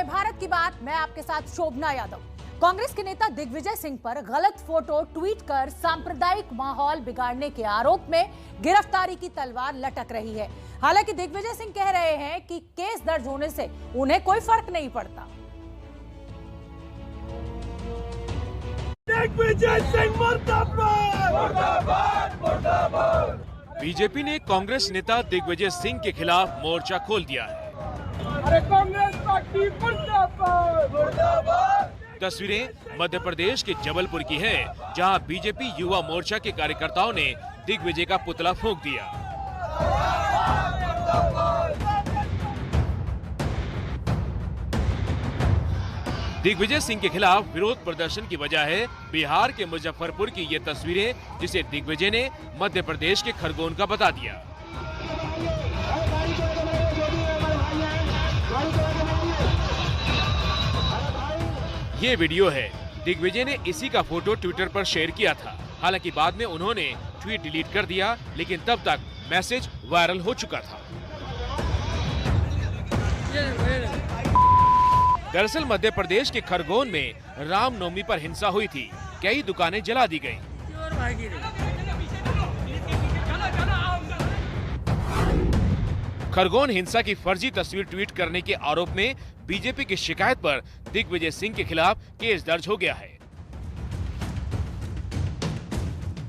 भारत की बात, मैं आपके साथ शोभना यादव। कांग्रेस के नेता दिग्विजय सिंह पर गलत फोटो ट्वीट कर सांप्रदायिक माहौल बिगाड़ने के आरोप में गिरफ्तारी की तलवार लटक रही है। हालांकि दिग्विजय सिंह कह रहे हैं कि केस दर्ज होने से उन्हें कोई फर्क नहीं पड़ता। दिग्विजय सिंह मुर्दाबाद, मुर्दाबाद, मुर्दाबाद। बीजेपी ने कांग्रेस नेता दिग्विजय सिंह के खिलाफ मोर्चा खोल दिया है। अरे कांग्रेस पार्टी मुर्दाबाद, मुर्दाबाद। तस्वीरें मध्य प्रदेश के जबलपुर की हैं, जहां बीजेपी युवा मोर्चा के कार्यकर्ताओं ने दिग्विजय का पुतला फूंक दिया। दिग्विजय सिंह के खिलाफ विरोध प्रदर्शन की वजह है बिहार के मुजफ्फरपुर की ये तस्वीरें, जिसे दिग्विजय ने मध्य प्रदेश के खरगोन का बता दिया। ये वीडियो है, दिग्विजय ने इसी का फोटो ट्विटर पर शेयर किया था। हालांकि बाद में उन्होंने ट्वीट डिलीट कर दिया, लेकिन तब तक मैसेज वायरल हो चुका था। दरअसल मध्य प्रदेश के खरगोन में रामनवमी पर हिंसा हुई थी। कई दुकानें जला दी गईं। खरगोन हिंसा की फर्जी तस्वीर ट्वीट करने के आरोप में बीजेपी की शिकायत पर दिग्विजय सिंह के खिलाफ केस दर्ज हो गया है।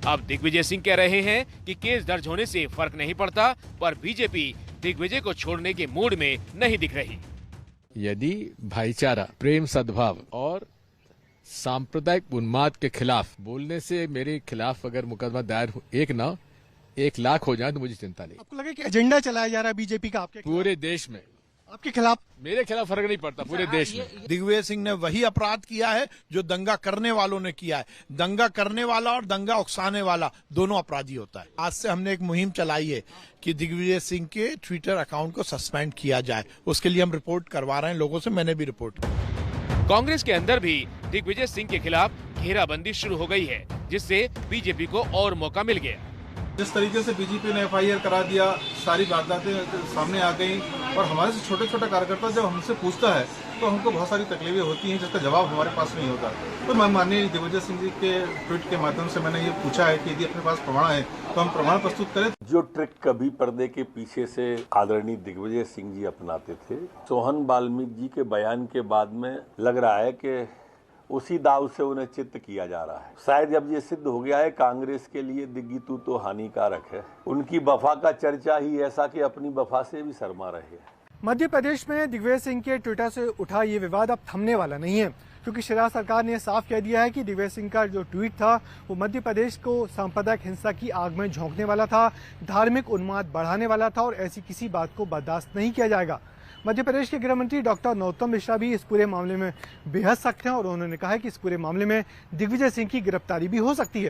अब दिग्विजय सिंह कह रहे हैं कि केस दर्ज होने से फर्क नहीं पड़ता, पर बीजेपी दिग्विजय को छोड़ने के मूड में नहीं दिख रही। यदि भाईचारा, प्रेम, सद्भाव और सांप्रदायिक उन्माद के खिलाफ बोलने से मेरे खिलाफ अगर मुकदमा दायर 1 लाख हो जाए तो मुझे चिंता नहीं। आपको लगे कि एजेंडा चलाया जा रहा है बीजेपी का आपके पूरे देश में? आपके खिलाफ? मेरे खिलाफ फर्क नहीं पड़ता, पूरे देश में। दिग्विजय सिंह ने वही अपराध किया है जो दंगा करने वालों ने किया है। दंगा करने वाला और दंगा उकसाने वाला दोनों अपराधी होता है। आज से हमने एक मुहिम चलाई है कि दिग्विजय सिंह के ट्विटर अकाउंट को सस्पेंड किया जाए। उसके लिए हम रिपोर्ट करवा रहे हैं लोगों से, मैंने भी रिपोर्ट की। कांग्रेस के अंदर भी दिग्विजय सिंह के खिलाफ घेराबंदी शुरू हो गई है, जिससे बीजेपी को और मौका मिल गया। जिस तरीके से बीजेपी ने FIR करा दिया, सारी वारदातें सामने आ गई और हमारे से छोटे छोटे कार्यकर्ता जब हमसे पूछता है तो हमको बहुत सारी तकलीफें होती हैं, जिसका जवाब हमारे पास नहीं होता। तो मैं माननीय दिग्विजय सिंह जी के ट्वीट के माध्यम से मैंने ये पूछा है कि यदि अपने पास प्रमाण है तो हम प्रमाण प्रस्तुत करें। जो ट्रिक कभी पर्दे के पीछे से आदरणीय दिग्विजय सिंह जी अपनाते थे, सोहन बाल्मीकि जी के बयान के बाद में लग रहा है कि उसी दाव से उन्हें चित्त किया जा रहा है। शायद जब ये सिद्ध हो गया है कांग्रेस के लिए दिग्गी तू तो हानिकारक है। उनकी वफा का चर्चा ही ऐसा कि अपनी वफा से भी शर्मा रहे। मध्य प्रदेश में दिग्विजय सिंह के ट्विटर से उठा ये विवाद अब थमने वाला नहीं है, क्योंकि शिवराज सरकार ने साफ कह दिया है कि दिग्विजय सिंह का जो ट्वीट था वो मध्य प्रदेश को सांप्रदायिक हिंसा की आग में झोंकने वाला था, धार्मिक उन्माद बढ़ाने वाला था और ऐसी किसी बात को बर्दाश्त नहीं किया जाएगा। मध्य प्रदेश के गृह मंत्री डॉक्टर नरोत्तम मिश्रा भी इस पूरे मामले में बेहद सख्त हैं और उन्होंने कहा है कि इस पूरे मामले में दिग्विजय सिंह की गिरफ्तारी भी हो सकती है।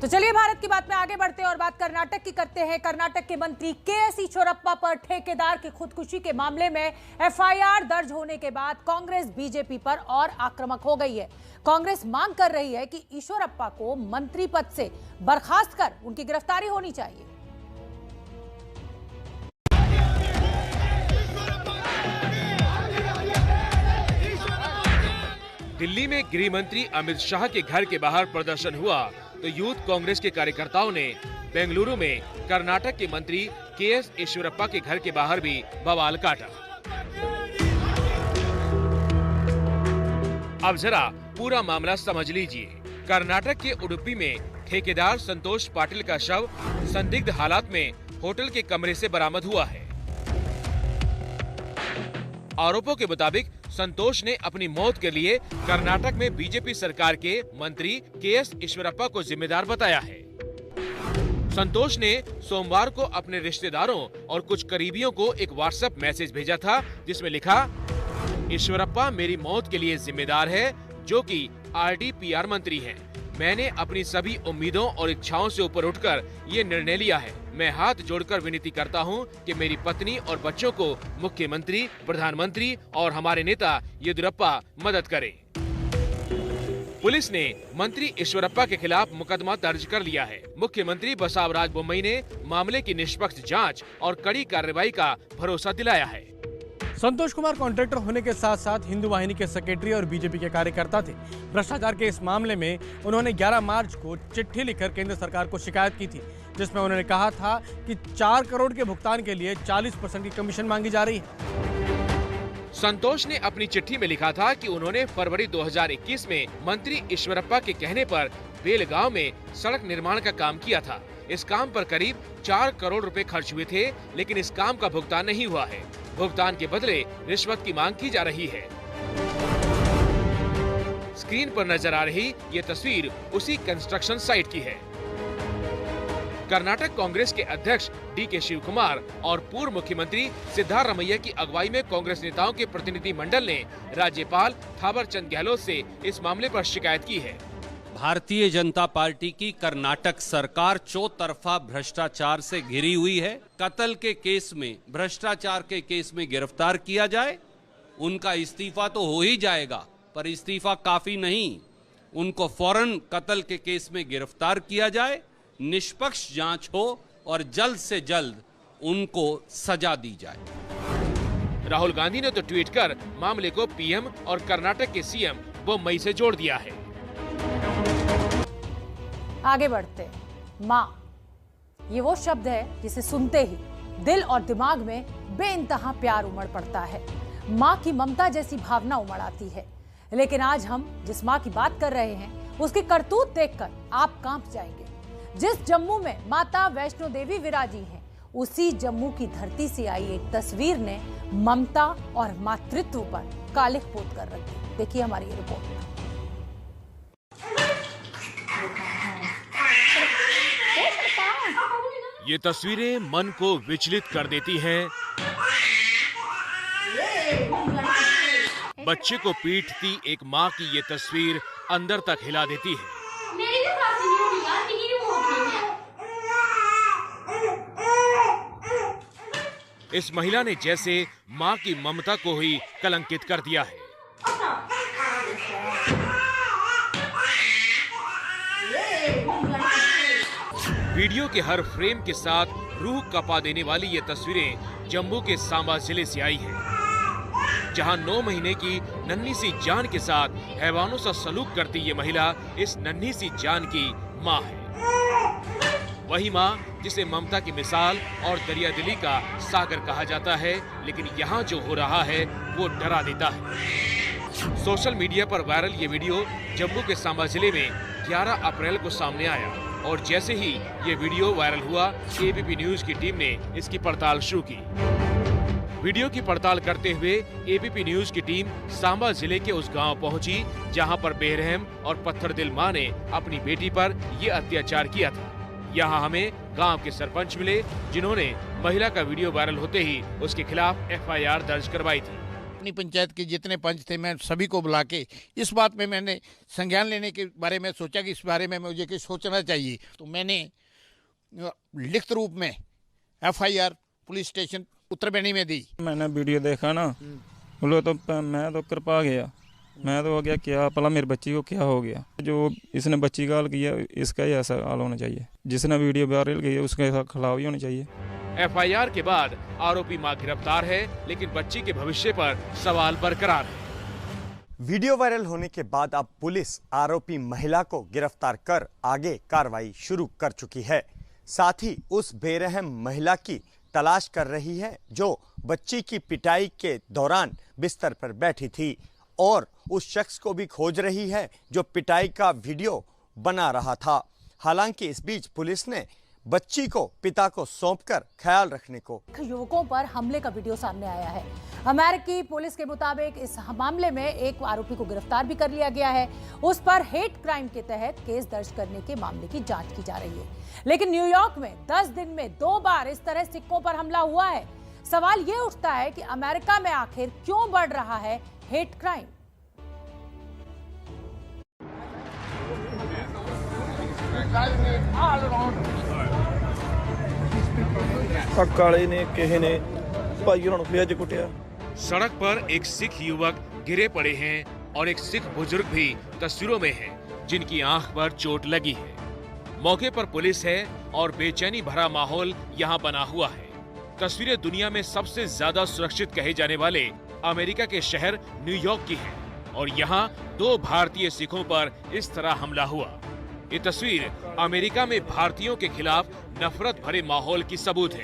तो चलिए भारत की बात में आगे बढ़ते हैं और बात कर्नाटक की करते हैं। कर्नाटक के मंत्री KS ईश्वरप्पा पर ठेकेदार की खुदकुशी के मामले में FIR दर्ज होने के बाद कांग्रेस बीजेपी पर और आक्रामक हो गई है। कांग्रेस मांग कर रही है कि ईश्वरप्पा को मंत्री पद से बर्खास्त कर उनकी गिरफ्तारी होनी चाहिए। दिल्ली में गृह मंत्री अमित शाह के घर के बाहर प्रदर्शन हुआ तो यूथ कांग्रेस के कार्यकर्ताओं ने बेंगलुरु में कर्नाटक के मंत्री KS ईश्वरप्पा के घर के बाहर भी बवाल काटा। अब जरा पूरा मामला समझ लीजिए। कर्नाटक के उडुपी में ठेकेदार संतोष पाटिल का शव संदिग्ध हालात में होटल के कमरे से बरामद हुआ है। आरोपों के मुताबिक संतोष ने अपनी मौत के लिए कर्नाटक में बीजेपी सरकार के मंत्री KS ईश्वरप्पा को जिम्मेदार बताया है। संतोष ने सोमवार को अपने रिश्तेदारों और कुछ करीबियों को एक व्हाट्सएप मैसेज भेजा था, जिसमें लिखा, ईश्वरप्पा मेरी मौत के लिए जिम्मेदार है, जो कि RDPR मंत्री हैं। मैंने अपनी सभी उम्मीदों और इच्छाओं से ऊपर उठकर ये निर्णय लिया है। मैं हाथ जोड़कर विनती करता हूं कि मेरी पत्नी और बच्चों को मुख्यमंत्री, प्रधानमंत्री और हमारे नेता येदियुरप्पा मदद करें। पुलिस ने मंत्री ईश्वरप्पा के खिलाफ मुकदमा दर्ज कर लिया है। मुख्यमंत्री बसवराज बोम्मई ने मामले की निष्पक्ष जांच और कड़ी कार्रवाई का भरोसा दिलाया है। संतोष कुमार कॉन्ट्रैक्टर होने के साथ साथ हिंदू वाहिनी के सेक्रेटरी और बीजेपी के कार्यकर्ता थे। भ्रष्टाचार के इस मामले में उन्होंने 11 मार्च को चिट्ठी लिखकर केंद्र सरकार को शिकायत की थी, जिसमें उन्होंने कहा था कि 4 करोड़ के भुगतान के लिए 40% की कमीशन मांगी जा रही है। संतोष ने अपनी चिट्ठी में लिखा था कि उन्होंने फरवरी 2021 में मंत्री ईश्वरप्पा के कहने पर बेलगांव में सड़क निर्माण का काम किया था। इस काम पर करीब 4 करोड़ रुपए खर्च हुए थे, लेकिन इस काम का भुगतान नहीं हुआ है। भुगतान के बदले रिश्वत की मांग की जा रही है। स्क्रीन पर नजर आ रही ये तस्वीर उसी कंस्ट्रक्शन साइट की है। कर्नाटक कांग्रेस के अध्यक्ष डी.के. शिव कुमार और पूर्व मुख्यमंत्री सिद्धारमैया की अगुवाई में कांग्रेस नेताओं के प्रतिनिधि मंडल ने राज्यपाल थावरचंद गहलोत से इस मामले पर शिकायत की है। भारतीय जनता पार्टी की कर्नाटक सरकार चौतरफा भ्रष्टाचार से घिरी हुई है। कत्ल के केस में, भ्रष्टाचार के केस में गिरफ्तार किया जाए, उनका इस्तीफा तो हो ही जाएगा, पर इस्तीफा काफी नहीं, उनको फौरन कत्ल के केस में गिरफ्तार किया जाए, निष्पक्ष जांच हो और जल्द से जल्द उनको सजा दी जाए। राहुल गांधी ने तो ट्वीट कर मामले को पीएम और कर्नाटक के सीएम मुंबई से जोड़ दिया है। आगे बढ़ते, माँ, ये वो शब्द है जिसे सुनते ही दिल और दिमाग में बेइंतहा प्यार उमड़ पड़ता है। माँ की ममता जैसी भावना उमड़ आती है। लेकिन आज हम जिस माँ की बात कर रहे हैं, उसकी करतूत देखकर आप कांप जाएंगे। जिस जम्मू में माता वैष्णो देवी विराजी हैं, उसी जम्मू की धरती से आई एक तस्वीर ने ममता और मातृत्व पर कालिख पोत कर रखी। देखिए हमारी ये रिपोर्ट। ये तस्वीरें मन को विचलित कर देती हैं। बच्चे को पीटती एक माँ की ये तस्वीर अंदर तक हिला देती है। इस महिला ने जैसे माँ की ममता को ही कलंकित कर दिया है। वीडियो के हर फ्रेम के साथ रूह कपा देने वाली ये तस्वीरें जम्मू के सांबा जिले से आई हैं, जहां 9 महीने की नन्ही सी जान के साथ हैवानों सा सलूक करती ये महिला इस नन्ही सी जान की माँ है। वही माँ जिसे ममता की मिसाल और दरियादिली का सागर कहा जाता है, लेकिन यहाँ जो हो रहा है वो डरा देता है। सोशल मीडिया पर वायरल ये वीडियो जम्मू के सांबा जिले में 11 अप्रैल को सामने आया और जैसे ही ये वीडियो वायरल हुआ, एबीपी न्यूज की टीम ने इसकी पड़ताल शुरू की। वीडियो की पड़ताल करते हुए एबीपी न्यूज की टीम सांबा जिले के उस गांव पहुंची जहां पर बेरहम और पत्थरदिल मां ने अपनी बेटी पर ये अत्याचार किया था। यहां हमें गांव के सरपंच मिले, जिन्होंने महिला का वीडियो वायरल होते ही उसके खिलाफ एफआईआर दर्ज करवाई थी। अपनी पंचायत के जितने पंच थे, मैं सभी को बुला के इस बात में मैंने संज्ञान लेने के बारे में सोचा कि इस बारे में मुझे कुछ सोचना चाहिए। तो मैंने लिखित रूप में एफआईआर पुलिस स्टेशन उत्तरबेनी में दी। मैंने वीडियो देखा ना, बोलो तो मैं तो कृपा गया, मैं तो हो गया क्या पला मेरी बच्ची को क्या हो गया। जो इसने बच्ची का हाल किया, इसका ही ऐसा हाल होना चाहिए। जिसने वीडियो वायरल किया उसके खिलाफ ही होना चाहिए। एफआईआर के बाद आरोपी मां गिरफ्तार है, लेकिन बच्ची के भविष्य पर सवाल बरकरार है। वीडियो वायरल होने के बाद अब पुलिस आरोपी महिला को गिरफ्तार कर आगे कार्रवाई शुरू कर चुकी है। साथ ही उस बेरहम महिला की तलाश कर रही है जो बच्ची की पिटाई के दौरान बिस्तर पर बैठी थी, और उस शख्स को भी खोज रही है जो पिटाई का वीडियो बना रहा था। हालांकि इस बीच पुलिस ने बच्ची को पिता को सौंपकर ख्याल रखने को। युवकों पर हमले का वीडियो सामने आया है। अमेरिकी पुलिस के मुताबिक इस मामले में एक आरोपी को गिरफ्तार भी कर लिया गया है। उस पर हेट क्राइम के तहत केस दर्ज करने के मामले की जांच की जा रही है। लेकिन न्यूयॉर्क में 10 दिन में 2 बार इस तरह सिक्कों पर हमला हुआ है। सवाल ये उठता है कि अमेरिका में आखिर क्यों बढ़ रहा है हेट क्राइम। काले ने किसी ने भाई होना फिर कुटिया। सड़क पर एक सिख युवक गिरे पड़े हैं और एक सिख बुजुर्ग भी तस्वीरों में है, जिनकी आंख पर चोट लगी है। मौके पर पुलिस है और बेचैनी भरा माहौल यहाँ बना हुआ है। तस्वीरें दुनिया में सबसे ज्यादा सुरक्षित कहे जाने वाले अमेरिका के शहर न्यूयॉर्क की है और यहाँ 2 भारतीय सिखों पर इस तरह हमला हुआ। ये तस्वीर अमेरिका में भारतीयों के खिलाफ नफरत भरे माहौल की सबूत है।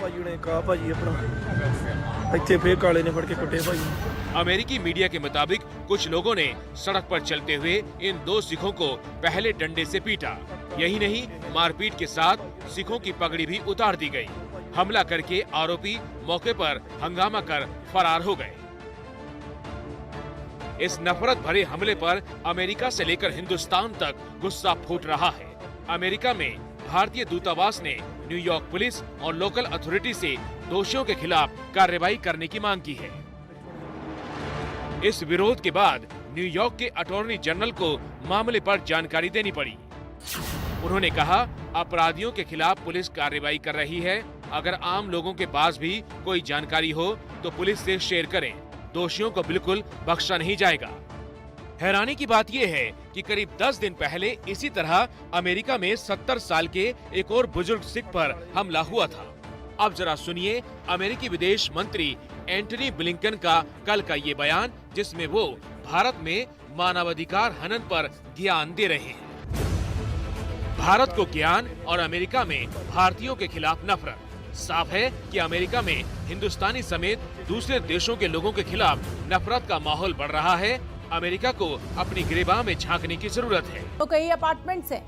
अमेरिकी मीडिया के मुताबिक कुछ लोगों ने सड़क पर चलते हुए इन 2 सिखों को पहले डंडे से पीटा। यही नहीं, मारपीट के साथ सिखों की पगड़ी भी उतार दी गई। हमला करके आरोपी मौके पर हंगामा कर फरार हो गए। इस नफरत भरे हमले पर अमेरिका से लेकर हिंदुस्तान तक गुस्सा फूट रहा है। अमेरिका में भारतीय दूतावास ने न्यूयॉर्क पुलिस और लोकल अथॉरिटी से दोषियों के खिलाफ कार्रवाई करने की मांग की है। इस विरोध के बाद न्यूयॉर्क के अटॉर्नी जनरल को मामले पर जानकारी देनी पड़ी। उन्होंने कहा, अपराधियों के खिलाफ पुलिस कार्रवाई कर रही है। अगर आम लोगों के पास भी कोई जानकारी हो तो पुलिस से शेयर करें। दोषियों को बिल्कुल बख्शा नहीं जाएगा। हैरानी की बात यह है कि करीब 10 दिन पहले इसी तरह अमेरिका में 70 साल के एक और बुजुर्ग सिख पर हमला हुआ था। अब जरा सुनिए अमेरिकी विदेश मंत्री एंटनी ब्लिंकन का कल का ये बयान, जिसमें वो भारत में मानवाधिकार हनन पर ध्यान दे रहे हैं। भारत को ज्ञान और अमेरिका में भारतीयों के खिलाफ नफरत। साफ है कि अमेरिका में हिंदुस्तानी समेत दूसरे देशों के लोगों के खिलाफ नफरत का माहौल बढ़ रहा है। अमेरिका को अपनी गिरेबान में झांकने की जरूरत है। तो कई अपार्टमेंट से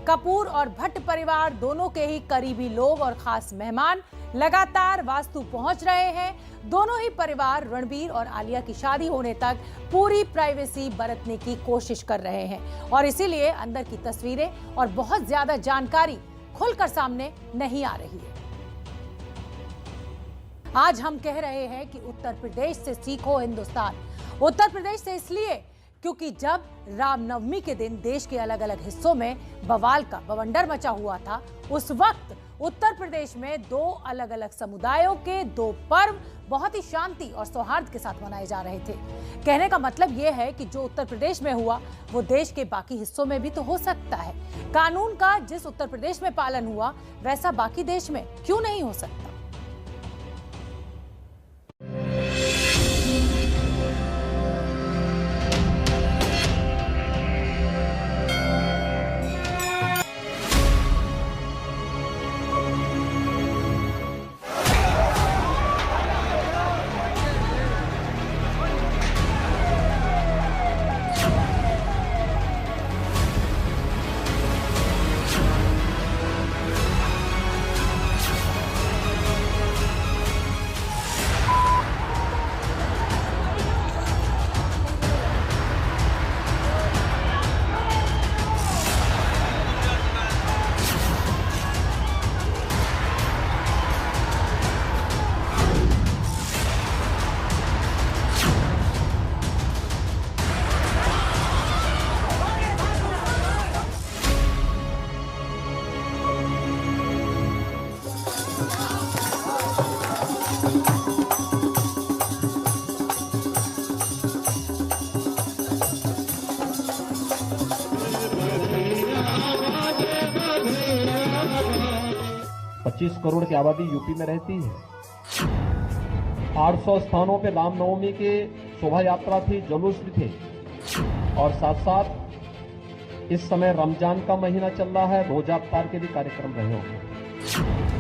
कपूर और भट्ट परिवार दोनों के ही करीबी लोग और खास मेहमान लगातार वास्तु पहुंच रहे हैं। दोनों ही परिवार रणबीर और आलिया की शादी होने तक पूरी प्राइवेसी बरतने की कोशिश कर रहे हैं और इसीलिए अंदर की तस्वीरें और बहुत ज्यादा जानकारी खुलकर सामने नहीं आ रही है। आज हम कह रहे हैं कि उत्तर प्रदेश से सीखो हिंदुस्तान। उत्तर प्रदेश से इसलिए क्योंकि जब रामनवमी के दिन देश के अलग अलग हिस्सों में बवाल का बवंडर मचा हुआ था, उस वक्त उत्तर प्रदेश में 2 अलग अलग समुदायों के 2 पर्व बहुत ही शांति और सौहार्द के साथ मनाए जा रहे थे। कहने का मतलब यह है कि जो उत्तर प्रदेश में हुआ वो देश के बाकी हिस्सों में भी तो हो सकता है। कानून का जिस उत्तर प्रदेश में पालन हुआ वैसा बाकी देश में क्यों नहीं हो सकता। करोड़ की आबादी यूपी में रहती है। 800 स्थानों पे रामनवमी के शोभा यात्रा थी, जुलूस भी थे और साथ साथ इस समय रमजान का महीना चल रहा है, रोजा इफ्तार के भी कार्यक्रम रहे होंगे।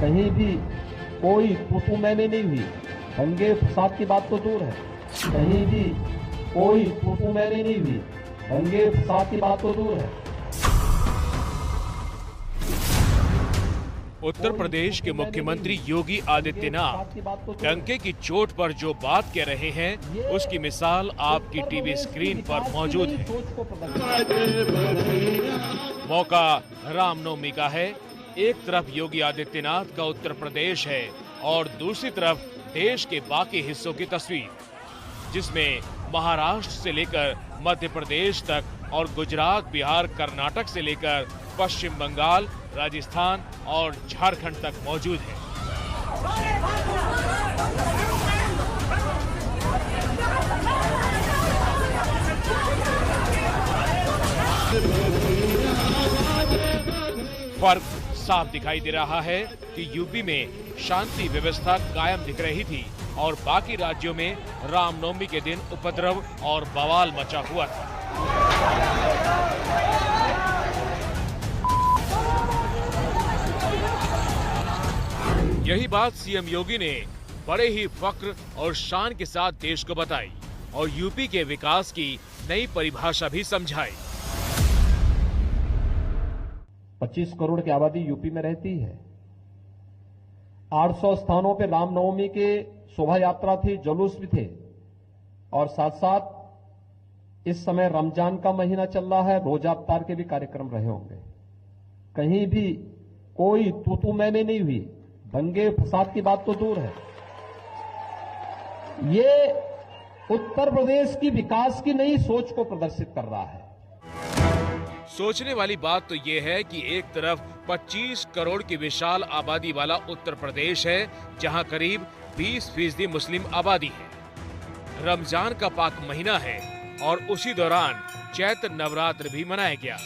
कहीं भी कोई तू मैंने नहीं हुई, दंगे फसाद की बात तो दूर है, कहीं भी कोई तू मैंने नहीं हुई, दंगे फसाद की बात तो दूर है। उत्तर प्रदेश के मुख्यमंत्री योगी आदित्यनाथ डंके की चोट पर जो बात कह रहे हैं उसकी मिसाल आपकी टीवी स्क्रीन पर मौजूद है। मौका रामनवमी का है। एक तरफ योगी आदित्यनाथ का उत्तर प्रदेश है और दूसरी तरफ देश के बाकी हिस्सों की तस्वीर, जिसमें महाराष्ट्र से लेकर मध्य प्रदेश तक और गुजरात, बिहार, कर्नाटक से लेकर पश्चिम बंगाल, राजस्थान और झारखंड तक मौजूद है। फर्क साफ दिखाई दे रहा है कि यूपी में शांति व्यवस्था कायम दिख रही थी और बाकी राज्यों में रामनवमी के दिन उपद्रव और बवाल मचा हुआ था। यही बात सीएम योगी ने बड़े ही फक्र और शान के साथ देश को बताई और यूपी के विकास की नई परिभाषा भी समझाई। 25 करोड़ की आबादी यूपी में रहती है। 800 स्थानों पे रामनवमी के शोभा यात्रा थी, जुलूस भी थे और साथ साथ इस समय रमजान का महीना चल रहा है, रोजा अफ्तार के भी कार्यक्रम रहे होंगे। कहीं भी कोई तू मैंने नहीं हुई, दंगे फसाद की बात तो दूर है। ये उत्तर प्रदेश की विकास की नई सोच को प्रदर्शित कर रहा है। सोचने वाली बात तो ये है कि एक तरफ 25 करोड़ की विशाल आबादी वाला उत्तर प्रदेश है, जहां करीब 20% मुस्लिम आबादी है। रमजान का पाक महीना है और उसी दौरान चैत्र नवरात्र भी मनाया गया।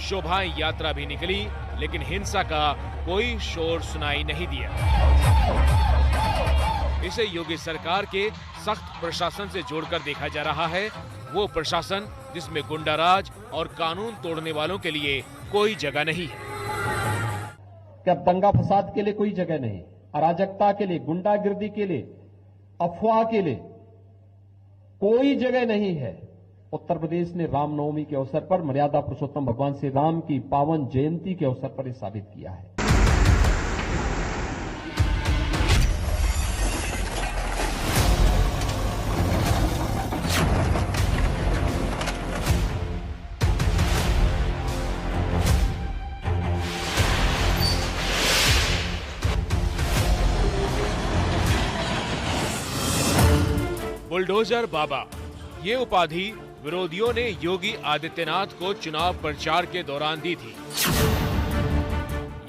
शोभाएं यात्रा भी निकली, लेकिन हिंसा का कोई शोर सुनाई नहीं दिया। इसे योगी सरकार के सख्त प्रशासन से जोड़कर देखा जा रहा है, वो प्रशासन जिसमें गुंडाराज और कानून तोड़ने वालों के लिए कोई जगह नहीं है। क्या दंगा फसाद के लिए कोई जगह नहीं, अराजकता के लिए, गुंडागिर्दी के लिए, अफवाह के लिए कोई जगह नहीं है। उत्तर प्रदेश ने रामनवमी के अवसर पर मर्यादा पुरुषोत्तम भगवान श्री राम की पावन जयंती के अवसर पर साबित किया है। बुलडोजर बाबा, ये उपाधि विरोधियों ने योगी आदित्यनाथ को चुनाव प्रचार के दौरान दी थी।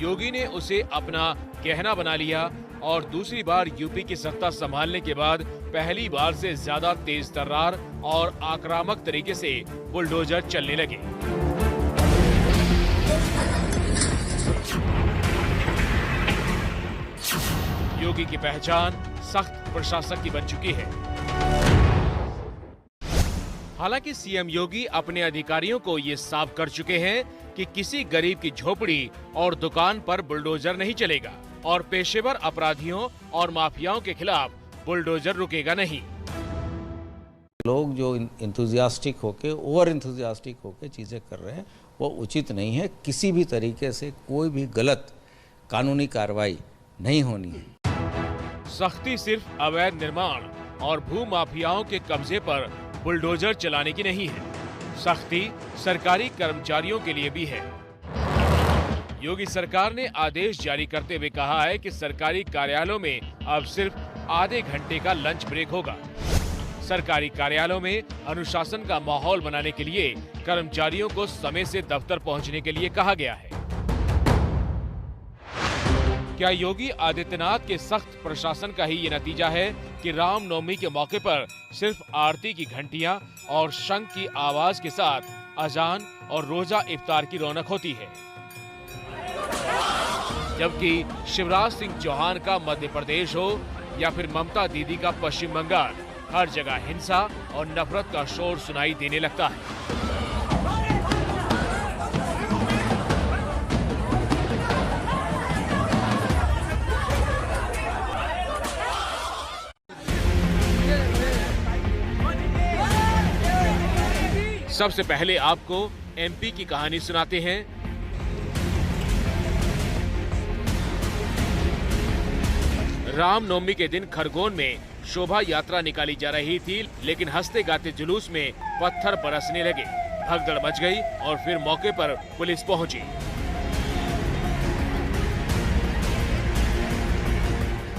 योगी ने उसे अपना गहना बना लिया और दूसरी बार यूपी की सत्ता संभालने के बाद पहली बार से ज्यादा तेज तर्रार और आक्रामक तरीके से बुलडोजर चलने लगे। योगी की पहचान सख्त प्रशासक की बन चुकी है। हालांकि सीएम योगी अपने अधिकारियों को ये साफ कर चुके हैं कि किसी गरीब की झोपड़ी और दुकान पर बुलडोजर नहीं चलेगा और पेशेवर अपराधियों और माफियाओं के खिलाफ बुलडोजर रुकेगा नहीं। लोग जो इंथुजियास्टिक होके, ओवर इंथुजियास्टिक होके चीजें कर रहे हैं, वो उचित नहीं है। किसी भी तरीके से कोई भी गलत कानूनी कार्रवाई नहीं होनी है। सख्ती सिर्फ अवैध निर्माण और भू माफियाओं के कब्जे पर बुलडोजर चलाने की नहीं है, सख्ती सरकारी कर्मचारियों के लिए भी है। योगी सरकार ने आदेश जारी करते हुए कहा है कि सरकारी कार्यालयों में अब सिर्फ आधे घंटे का लंच ब्रेक होगा। सरकारी कार्यालयों में अनुशासन का माहौल बनाने के लिए कर्मचारियों को समय से दफ्तर पहुंचने के लिए कहा गया है। क्या योगी आदित्यनाथ के सख्त प्रशासन का ही ये नतीजा है कि रामनवमी के मौके पर सिर्फ आरती की घंटियां और शंख की आवाज के साथ अजान और रोजा इफ्तार की रौनक होती है, जबकि शिवराज सिंह चौहान का मध्य प्रदेश हो या फिर ममता दीदी का पश्चिम बंगाल, हर जगह हिंसा और नफरत का शोर सुनाई देने लगता है। सबसे पहले आपको एमपी की कहानी सुनाते हैं। रामनवमी के दिन खरगोन में शोभा यात्रा निकाली जा रही थी, लेकिन हंसते गाते जुलूस में पत्थर बरसने लगे, भगदड़ मच गई और फिर मौके पर पुलिस पहुंची।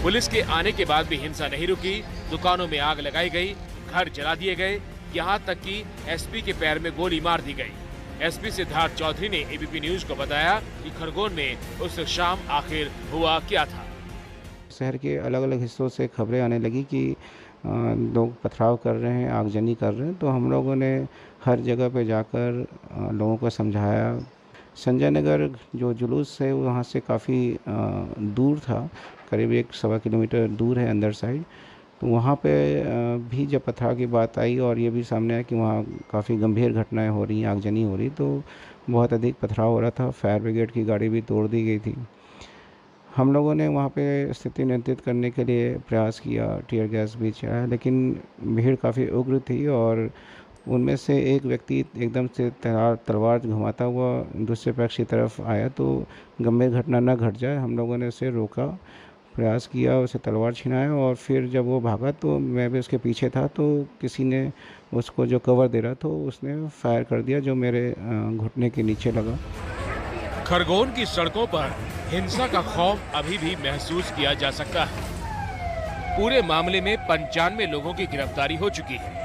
पुलिस के आने के बाद भी हिंसा नहीं रुकी, दुकानों में आग लगाई गई, घर जला दिए गए, यहाँ तक कि एसपी के पैर में गोली मार दी गई। एसपी सिद्धार्थ चौधरी ने एबीपी न्यूज को बताया कि खरगोन में उस शाम आखिर हुआ क्या था। शहर के अलग अलग हिस्सों से खबरें आने लगी कि लोग पथराव कर रहे हैं, आगजनी कर रहे हैं। तो हम लोगों ने हर जगह पे जाकर लोगों को समझाया। संजय नगर जो जुलूस है वहाँ से काफ़ी दूर था, करीब 1-1.25 किलोमीटर दूर है अंदर साइड। तो वहाँ पे भी जब पथराव की बात आई और ये भी सामने आया कि वहाँ काफ़ी गंभीर घटनाएं हो रही हैं, आगजनी हो रही, तो बहुत अधिक पथराव हो रहा था। फायर ब्रिगेड की गाड़ी भी तोड़ दी गई थी। हम लोगों ने वहाँ पे स्थिति नियंत्रित करने के लिए प्रयास किया, टीयर गैस भी चलाया, लेकिन भीड़ काफ़ी उग्र थी और उनमें से एक व्यक्ति एकदम से तलवार घुमाता हुआ दूसरे पक्ष की तरफ आया। तो गंभीर घटना न घट जाए, हम लोगों ने उसे रोका, प्रयास किया, उसे तलवार छिनाया और फिर जब वो भागा तो मैं भी उसके पीछे था। तो किसी ने उसको जो कवर दे रहा था उसने फायर कर दिया, जो मेरे घुटने के नीचे लगा। खरगोन की सड़कों पर हिंसा का खौफ अभी भी महसूस किया जा सकता है। पूरे मामले में 95 लोगों की गिरफ्तारी हो चुकी है।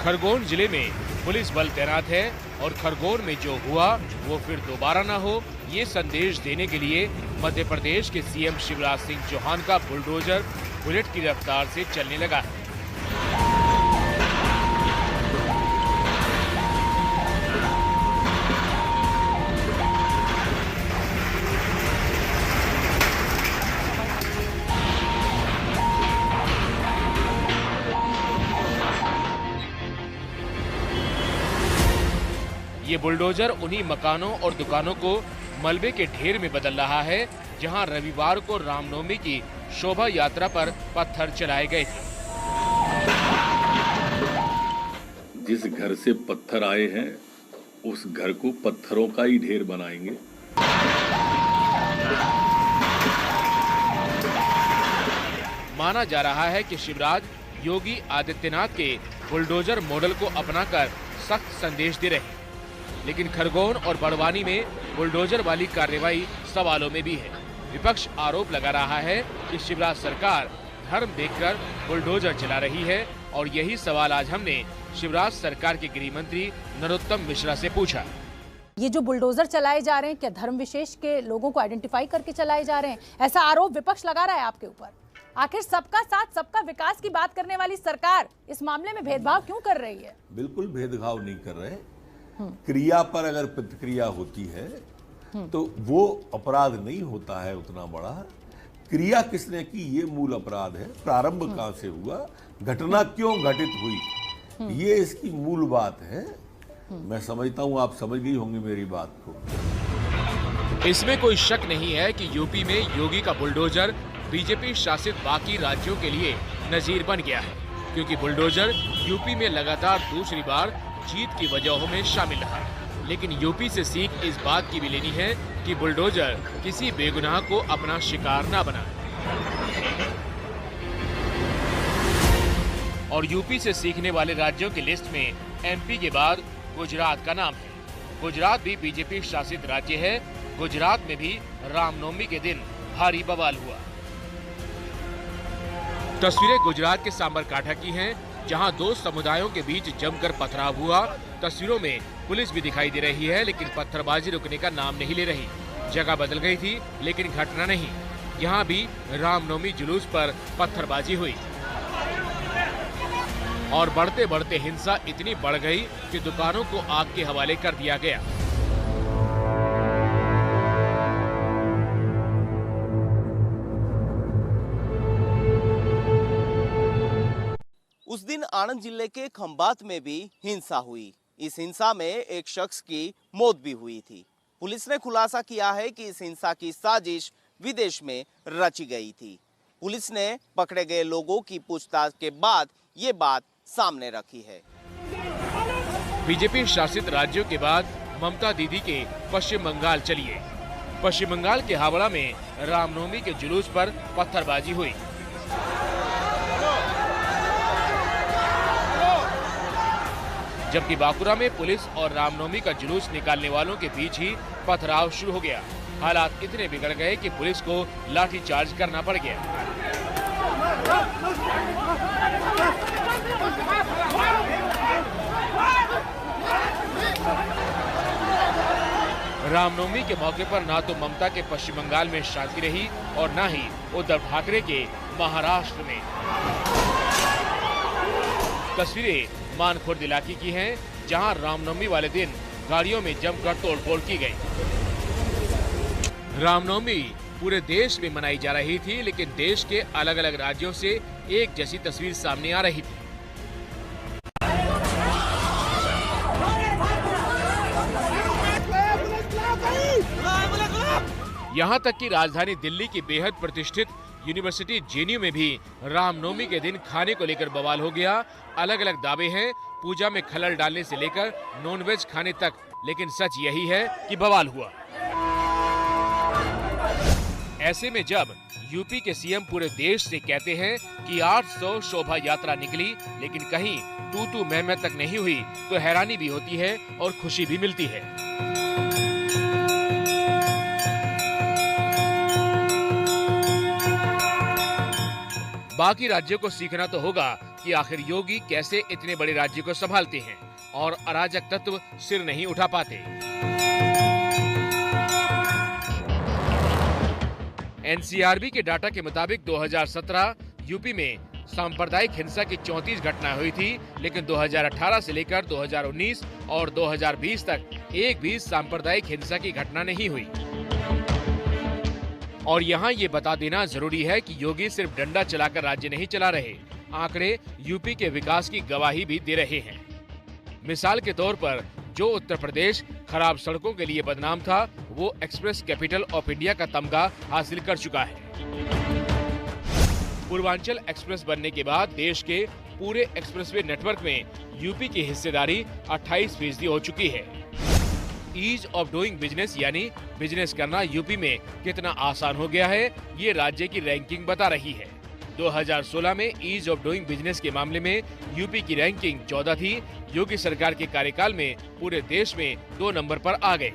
खरगोन जिले में पुलिस बल तैनात है और खरगोन में जो हुआ वो फिर दोबारा ना हो, ये संदेश देने के लिए मध्य प्रदेश के सीएम शिवराज सिंह चौहान का बुलडोजर बुलेट की रफ्तार से चलने लगा है। ये बुलडोजर उन्हीं मकानों और दुकानों को मलबे के ढेर में बदल रहा है जहां रविवार को रामनवमी की शोभा यात्रा पर पत्थर चलाए गए थे। जिस घर से पत्थर आए हैं उस घर को पत्थरों का ही ढेर बनाएंगे। माना जा रहा है कि शिवराज योगी आदित्यनाथ के बुलडोजर मॉडल को अपनाकर सख्त संदेश दे रहे हैं, लेकिन खरगोन और बड़वानी में बुलडोजर वाली कार्रवाई सवालों में भी है। विपक्ष आरोप लगा रहा है कि शिवराज सरकार धर्म देखकर बुलडोजर चला रही है और यही सवाल आज हमने शिवराज सरकार के गृह मंत्री नरोत्तम मिश्रा से पूछा। ये जो बुलडोजर चलाए जा रहे हैं, क्या धर्म विशेष के लोगों को आइडेंटिफाई करके चलाए जा रहे हैं? ऐसा आरोप विपक्ष लगा रहा है आपके ऊपर। आखिर सबका साथ सबका विकास की बात करने वाली सरकार इस मामले में भेदभाव क्यों कर रही है? बिल्कुल भेदभाव नहीं कर रहे। क्रिया पर अगर प्रतिक्रिया होती है तो वो अपराध नहीं होता है उतना बड़ा। क्रिया किसने की ये मूल अपराध है। प्रारंभ कहां से हुआ, घटना क्यों घटित हुई, ये इसकी मूल बात है। मैं समझता हूं आप समझ गई होंगी मेरी बात को। इसमें कोई शक नहीं है कि यूपी में योगी का बुलडोजर बीजेपी शासित बाकी राज्यों के लिए नजीर बन गया है, क्योंकि बुलडोजर यूपी में लगातार दूसरी बार जीत की वजहों में शामिल रहा। लेकिन यूपी से सीख इस बात की भी लेनी है कि बुलडोजर किसी बेगुनाह को अपना शिकार ना बनाए। और यूपी से सीखने वाले राज्यों की लिस्ट में एमपी के बाद गुजरात का नाम है। गुजरात भी बीजेपी शासित राज्य है। गुजरात में भी रामनवमी के दिन भारी बवाल हुआ। तस्वीरें गुजरात के सांबरकाठा की हैं, जहां दो समुदायों के बीच जमकर पथराव हुआ। तस्वीरों में पुलिस भी दिखाई दे रही है, लेकिन पत्थरबाजी रुकने का नाम नहीं ले रही। जगह बदल गई थी, लेकिन घटना नहीं। यहां भी रामनवमी जुलूस पर पत्थरबाजी हुई और बढ़ते बढ़ते हिंसा इतनी बढ़ गई कि दुकानों को आग के हवाले कर दिया गया। उस दिन आनंद जिले के खंबात में भी हिंसा हुई। इस हिंसा में एक शख्स की मौत भी हुई थी। पुलिस ने खुलासा किया है कि इस हिंसा की साजिश विदेश में रची गई थी। पुलिस ने पकड़े गए लोगों की पूछताछ के बाद ये बात सामने रखी है। बीजेपी शासित राज्यों के बाद ममता दीदी के पश्चिम बंगाल चलिए। पश्चिम बंगाल के हावड़ा में रामनवमी के जुलूस पर पत्थरबाजी हुई। जबकि बांकुरा में पुलिस और रामनवमी का जुलूस निकालने वालों के बीच ही पथराव शुरू हो गया। हालात इतने बिगड़ गए कि पुलिस को लाठीचार्ज करना पड़ गया। रामनवमी के मौके पर ना तो ममता के पश्चिम बंगाल में शांति रही और ना ही उद्धव ठाकरे के महाराष्ट्र में। तस्वीरें मानखुर्द इलाके की हैं, जहां रामनवमी वाले दिन गाड़ियों में जमकर तोड़फोड़ की गई। रामनवमी पूरे देश में मनाई जा रही थी, लेकिन देश के अलग अलग राज्यों से एक जैसी तस्वीर सामने आ रही थी। यहाँ तक कि राजधानी दिल्ली की बेहद प्रतिष्ठित यूनिवर्सिटी जेएनयू में भी रामनवमी के दिन खाने को लेकर बवाल हो गया। अलग अलग दावे हैं, पूजा में खलल डालने से लेकर नॉनवेज खाने तक, लेकिन सच यही है कि बवाल हुआ। ऐसे में जब यूपी के सीएम पूरे देश से कहते हैं कि 800 शोभा यात्रा निकली, लेकिन कहीं तू मैं तक नहीं हुई, तो हैरानी भी होती है और खुशी भी मिलती है। बाकी राज्यों को सीखना तो होगा कि आखिर योगी कैसे इतने बड़े राज्य को संभालते हैं और अराजक तत्व सिर नहीं उठा पाते। एनसीआरबी के डाटा के मुताबिक 2017 यूपी में सांप्रदायिक हिंसा की 34 घटनाएं हुई थी, लेकिन 2018 से लेकर 2019 और 2020 तक एक भी सांप्रदायिक हिंसा की घटना नहीं हुई। और यहाँ ये बता देना जरूरी है कि योगी सिर्फ डंडा चलाकर राज्य नहीं चला रहे, आंकड़े यूपी के विकास की गवाही भी दे रहे हैं। मिसाल के तौर पर जो उत्तर प्रदेश खराब सड़कों के लिए बदनाम था, वो एक्सप्रेस कैपिटल ऑफ इंडिया का तमगा हासिल कर चुका है। पूर्वांचल एक्सप्रेस बनने के बाद देश के पूरे एक्सप्रेसवे नेटवर्क में यूपी की हिस्सेदारी 28% हो चुकी है। ईज ऑफ डूइंग बिजनेस यानी बिजनेस करना यूपी में कितना आसान हो गया है, ये राज्य की रैंकिंग बता रही है। 2016 में ईज ऑफ डूइंग बिजनेस के मामले में यूपी की रैंकिंग 14 थी। योगी सरकार के कार्यकाल में पूरे देश में 2 नंबर पर आ गए।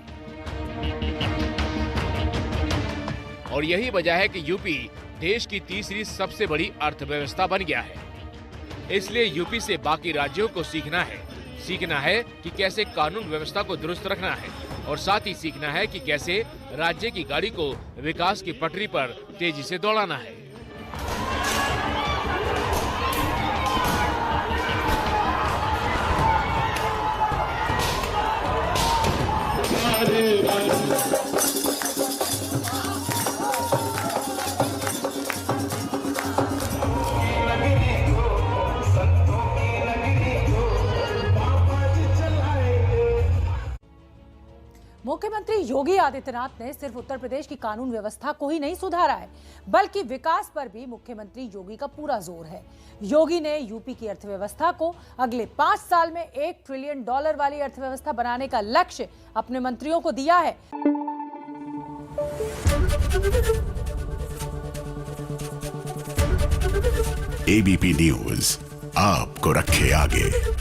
और यही वजह है कि यूपी देश की तीसरी सबसे बड़ी अर्थव्यवस्था बन गया है। इसलिए यूपी से बाकी राज्यों को सीखना है कि कैसे कानून व्यवस्था को दुरुस्त रखना है, और साथ ही सीखना है कि कैसे राज्य की गाड़ी को विकास की पटरी पर तेजी से दौड़ाना है। मुख्यमंत्री योगी आदित्यनाथ ने सिर्फ उत्तर प्रदेश की कानून व्यवस्था को ही नहीं सुधारा है, बल्कि विकास पर भी मुख्यमंत्री योगी का पूरा जोर है। योगी ने यूपी की अर्थव्यवस्था को अगले 5 साल में $1 ट्रिलियन वाली अर्थव्यवस्था बनाने का लक्ष्य अपने मंत्रियों को दिया है। एबीपी न्यूज आपको रखे आगे।